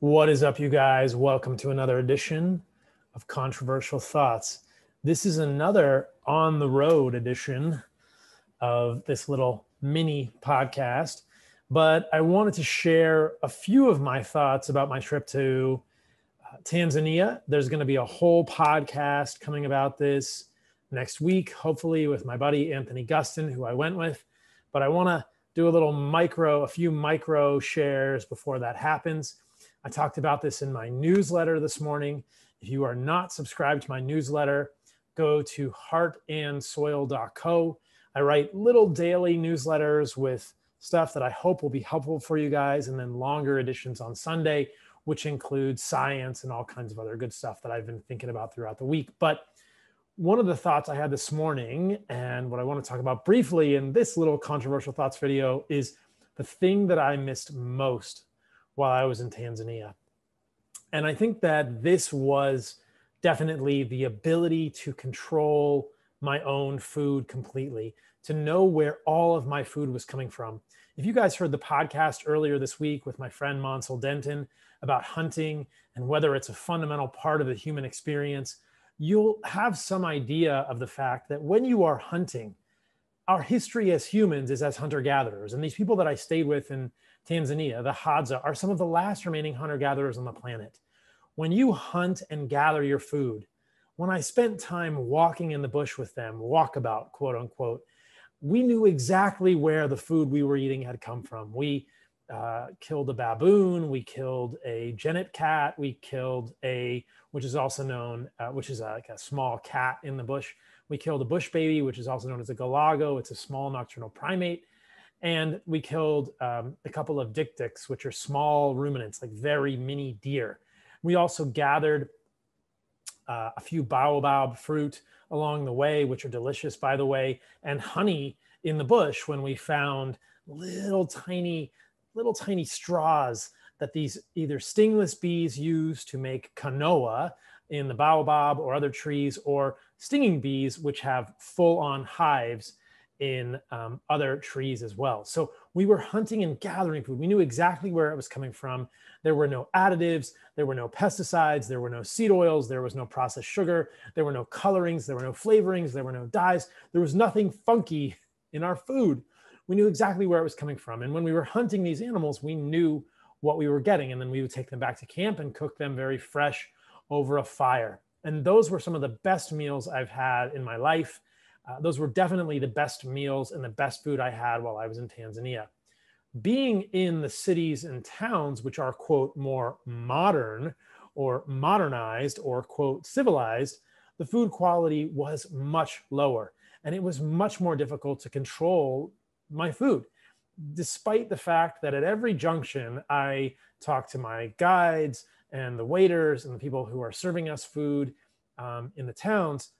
What is up, you guys? Welcome to another edition of Controversial Thoughts. This is another on the road edition of this little mini podcast, but I wanted to share a few of my thoughts about my trip to Tanzania. There's going to be a whole podcast coming about this next week, hopefully with my buddy Anthony Gustin, who I went with, but I want to do a few micro shares before that happens. I talked about this in my newsletter this morning. If you are not subscribed to my newsletter, go to heartandsoil.co. I write little daily newsletters with stuff that I hope will be helpful for you guys, and then longer editions on Sunday, which includes science and all kinds of other good stuff that I've been thinking about throughout the week. But one of the thoughts I had this morning, and what I want to talk about briefly in this little controversial thoughts video, is the thing that I missed most while I was in Tanzania. And I think that this was definitely the ability to control my own food completely, to know where all of my food was coming from. If you guys heard the podcast earlier this week with my friend Monsell Denton about hunting and whether it's a fundamental part of the human experience, you'll have some idea of the fact that when you are hunting, our history as humans is as hunter-gatherers. And these people that I stayed with in Tanzania, the Hadza, are some of the last remaining hunter-gatherers on the planet. When you hunt and gather your food, when I spent time walking in the bush with them, walkabout, quote unquote, we knew exactly where the food we were eating had come from. We killed a baboon, we killed a genet cat, we killed which is also known, which is like a small cat in the bush. We killed a bush baby, which is also known as a galago. It's a small nocturnal primate. And we killed a couple of dik-diks, which are small ruminants, like very mini deer. We also gathered a few baobab fruit along the way, which are delicious, by the way, and honey in the bush when we found little tiny straws that these either stingless bees use to make canoa in the baobab or other trees, or stinging bees, which have full-on hives in other trees as well. So we were hunting and gathering food. We knew exactly where it was coming from. There were no additives, there were no pesticides, there were no seed oils, there was no processed sugar, there were no colorings, there were no flavorings, there were no dyes. There was nothing funky in our food. We knew exactly where it was coming from. And when we were hunting these animals, we knew what we were getting. And then we would take them back to camp and cook them very fresh over a fire. And those were some of the best meals I've had in my life. Those were definitely the best meals and the best food I had while I was in Tanzania. Being in the cities and towns, which are, quote, more modern or modernized or, quote, civilized, the food quality was much lower. And it was much more difficult to control my food, despite the fact that at every junction, I talked to my guides and the waiters and the people who are serving us food in the towns.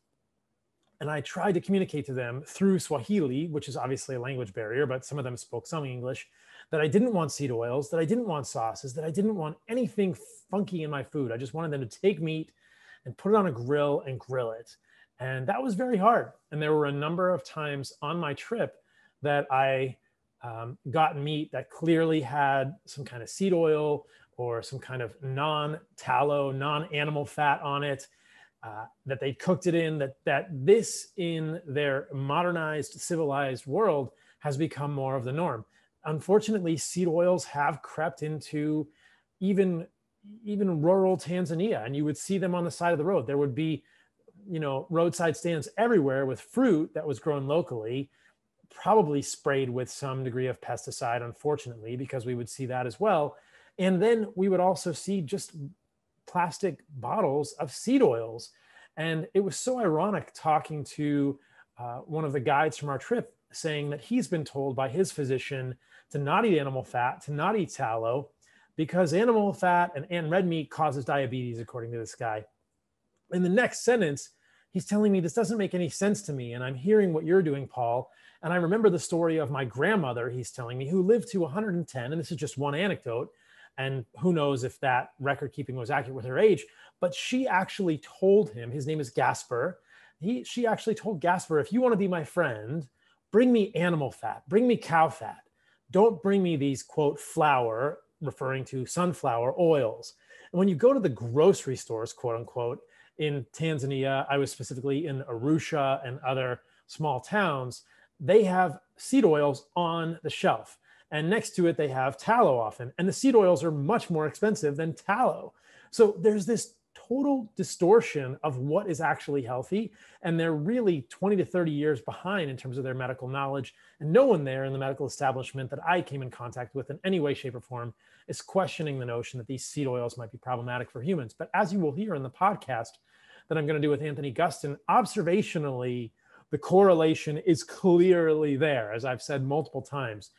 And I tried to communicate to them through Swahili, which is obviously a language barrier, but some of them spoke some English, that I didn't want seed oils, that I didn't want sauces, that I didn't want anything funky in my food. I just wanted them to take meat and put it on a grill and grill it. And that was very hard. And there were a number of times on my trip that I got meat that clearly had some kind of seed oil or some kind of non-tallow, non-animal fat on it, that they cooked it in, that this in their modernized, civilized world has become more of the norm. Unfortunately, seed oils have crept into even rural Tanzania, and you would see them on the side of the road. There would be, roadside stands everywhere with fruit that was grown locally, probably sprayed with some degree of pesticide, unfortunately, because we would see that as well. And then we would also see just plastic bottles of seed oils. And it was so ironic talking to one of the guides from our trip, saying that he's been told by his physician to not eat animal fat, to not eat tallow, because animal fat and red meat causes diabetes, according to this guy. In the next sentence, he's telling me, this doesn't make any sense to me. And I'm hearing what you're doing, Paul. And I remember the story of my grandmother, he's telling me, who lived to 110. And this is just one anecdote. And who knows if that record keeping was accurate with her age, but she actually told him, his name is Gasper. She actually told Gasper, if you want to be my friend, bring me animal fat, bring me cow fat. Don't bring me these, quote, flour referring to sunflower oils. And when you go to the grocery stores, quote unquote, in Tanzania, I was specifically in Arusha and other small towns, they have seed oils on the shelf. And next to it, they have tallow often. And the seed oils are much more expensive than tallow. So there's this total distortion of what is actually healthy. And they're really 20 to 30 years behind in terms of their medical knowledge. And no one there in the medical establishment that I came in contact with in any way, shape, or form is questioning the notion that these seed oils might be problematic for humans. But as you will hear in the podcast that I'm going to do with Anthony Gustin, observationally, the correlation is clearly there, as I've said multiple times.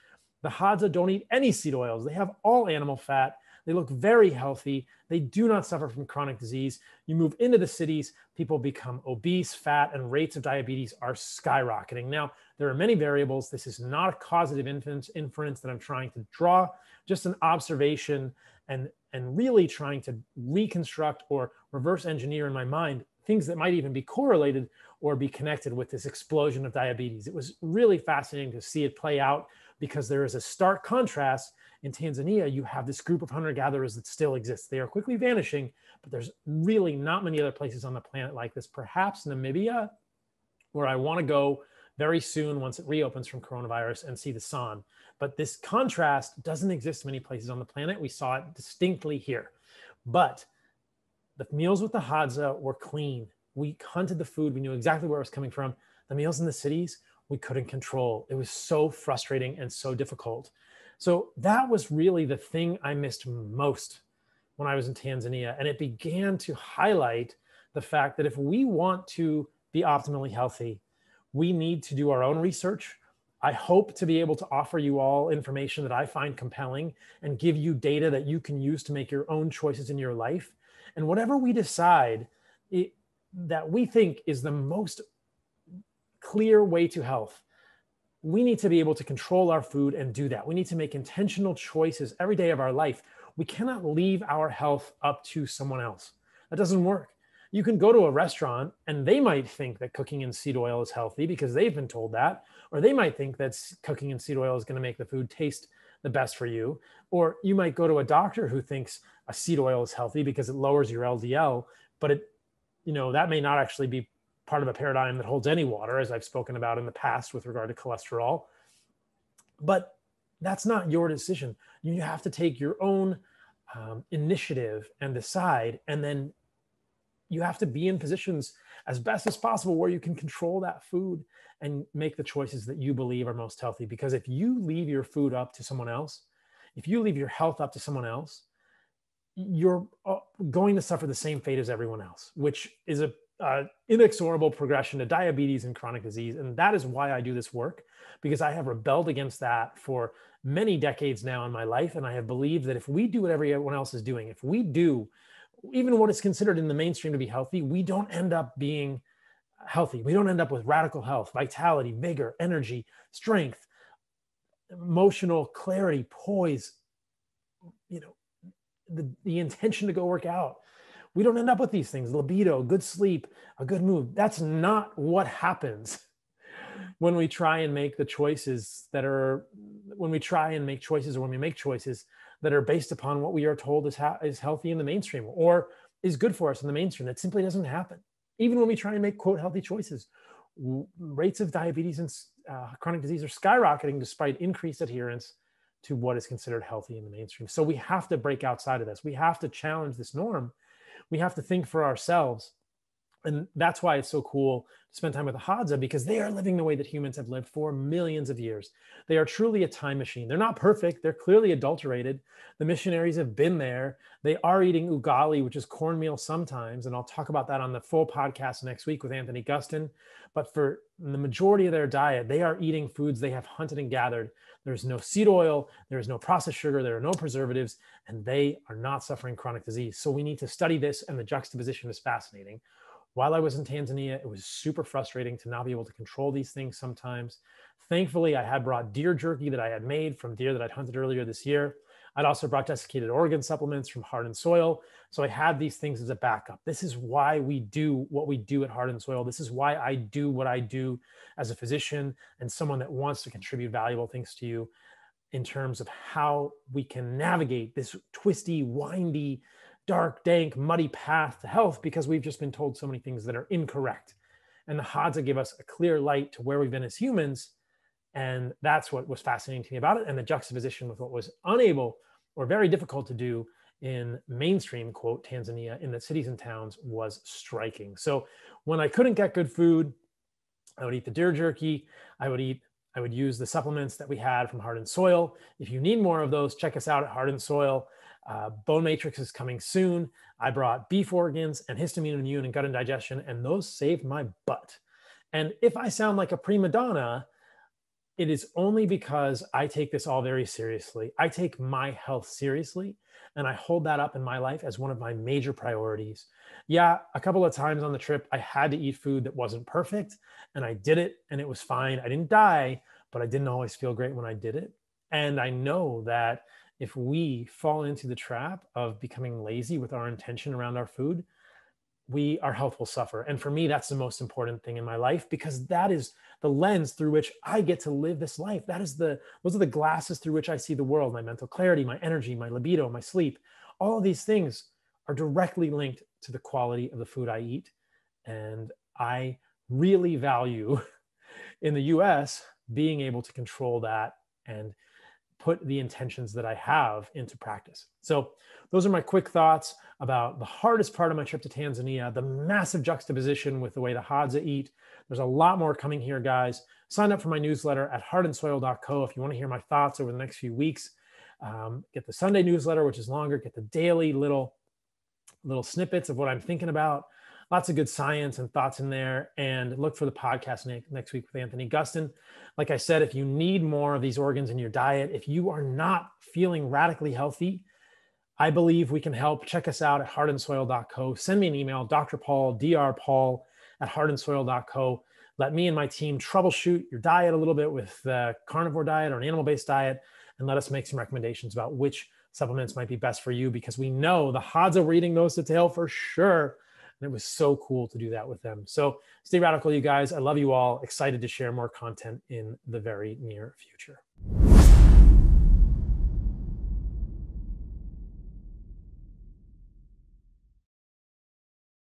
The Hadza don't eat any seed oils. They have all animal fat. They look very healthy. They do not suffer from chronic disease. You move into the cities, people become obese, fat, and rates of diabetes are skyrocketing. Now, there are many variables. This is not a causative inference that I'm trying to draw, just an observation and really trying to reconstruct or reverse engineer in my mind things that might even be correlated or be connected with this explosion of diabetes. It was really fascinating to see it play out because there is a stark contrast. In Tanzania, you have this group of hunter-gatherers that still exists. They are quickly vanishing, but there's really not many other places on the planet like this. Perhaps Namibia, where I want to go very soon once it reopens from coronavirus and see the sun. But this contrast doesn't exist in many places on the planet. We saw it distinctly here. But the meals with the Hadza were clean. We hunted the food. We knew exactly where it was coming from. The meals in the cities, we couldn't control. It was so frustrating and so difficult. So that was really the thing I missed most when I was in Tanzania. And it began to highlight the fact that if we want to be optimally healthy, we need to do our own research. I hope to be able to offer you all information that I find compelling and give you data that you can use to make your own choices in your life. And whatever we decide that we think is the most clear way to health, we need to be able to control our food and do that. We need to make intentional choices every day of our life. We cannot leave our health up to someone else. That doesn't work. You can go to a restaurant and they might think that cooking in seed oil is healthy because they've been told that, or they might think that cooking in seed oil is going to make the food taste the best for you. Or you might go to a doctor who thinks a seed oil is healthy because it lowers your LDL, but that may not actually be part of a paradigm that holds any water, as I've spoken about in the past with regard to cholesterol. But that's not your decision. You have to take your own initiative and decide, and then you have to be in positions as best as possible where you can control that food and make the choices that you believe are most healthy. Because if you leave your food up to someone else, if you leave your health up to someone else, you're going to suffer the same fate as everyone else, which is a inexorable progression to diabetes and chronic disease. And that is why I do this work, because I have rebelled against that for many decades now in my life. And I have believed that if we do what everyone else is doing, if we do even what is considered in the mainstream to be healthy, we don't end up being healthy. We don't end up with radical health, vitality, vigor, energy, strength, emotional clarity, poise, the intention to go work out. We don't end up with these things, libido, good sleep, a good mood. That's not what happens when we try and make the choices that are, when we make choices that are based upon what we are told is healthy in the mainstream or is good for us in the mainstream. It simply doesn't happen. Even when we try and make, quote, healthy choices, rates of diabetes and chronic disease are skyrocketing despite increased adherence to what is considered healthy in the mainstream. So we have to break outside of this. We have to challenge this norm. We have to think for ourselves. And that's why it's so cool to spend time with the Hadza, because they are living the way that humans have lived for millions of years. They are truly a time machine. They're not perfect. They're clearly adulterated. The missionaries have been there. They are eating ugali, which is cornmeal sometimes. And I'll talk about that on the full podcast next week with Anthony Gustin. But for the majority of their diet, they are eating foods they have hunted and gathered. There's no seed oil. There's no processed sugar. There are no preservatives. And they are not suffering chronic disease. So we need to study this. And the juxtaposition is fascinating. While I was in Tanzania, it was super frustrating to not be able to control these things sometimes. Thankfully, I had brought deer jerky that I had made from deer that I'd hunted earlier this year. I'd also brought desiccated organ supplements from Heart and Soil. So I had these things as a backup. This is why we do what we do at Heart and Soil. This is why I do what I do as a physician and someone that wants to contribute valuable things to you. in terms of how we can navigate this twisty, windy, dark, dank, muddy path to health, because we've just been told so many things that are incorrect. And the Hadza give us a clear light to where we've been as humans. And that's what was fascinating to me about it. And the juxtaposition with what was unable or very difficult to do in mainstream, quote, Tanzania, in the cities and towns was striking. So when I couldn't get good food, I would eat the deer jerky. I would use the supplements that we had from Heart and Soil. If you need more of those, check us out at Heart and Soil. Bone Matrix is coming soon. I brought beef organs and histamine and immune and gut and digestion, and those saved my butt. And if I sound like a prima donna, it is only because I take this all very seriously. I take my health seriously, and I hold that up in my life as one of my major priorities. Yeah, a couple of times on the trip, I had to eat food that wasn't perfect, and I did it, and it was fine. I didn't die, but I didn't always feel great when I did it. And I know that if we fall into the trap of becoming lazy with our intention around our food, our health will suffer. And for me, that's the most important thing in my life, because that is the lens through which I get to live this life. Those are the glasses through which I see the world. My mental clarity, my energy, my libido, my sleep, all of these things are directly linked to the quality of the food I eat. And I really value in the US being able to control that and put the intentions that I have into practice. So those are my quick thoughts about the hardest part of my trip to Tanzania, the massive juxtaposition with the way the Hadza eat. There's a lot more coming here, guys. Sign up for my newsletter at heartandsoil.co if you want to hear my thoughts over the next few weeks. Get the Sunday newsletter, which is longer. Get the daily little snippets of what I'm thinking about. Lots of good science and thoughts in there. And look for the podcast next week with Anthony Gustin. Like I said, if you need more of these organs in your diet, if you are not feeling radically healthy, I believe we can help. Check us out at heartandsoil.co. Send me an email, Dr. Paul, drpaul at heartandsoil.co. Let me and my team troubleshoot your diet a little bit with the carnivore diet or an animal-based diet, and let us make some recommendations about which supplements might be best for you, because we know the Hadza were eating nose to tail for sure. And it was so cool to do that with them. So stay radical, you guys. I love you all. Excited to share more content in the very near future.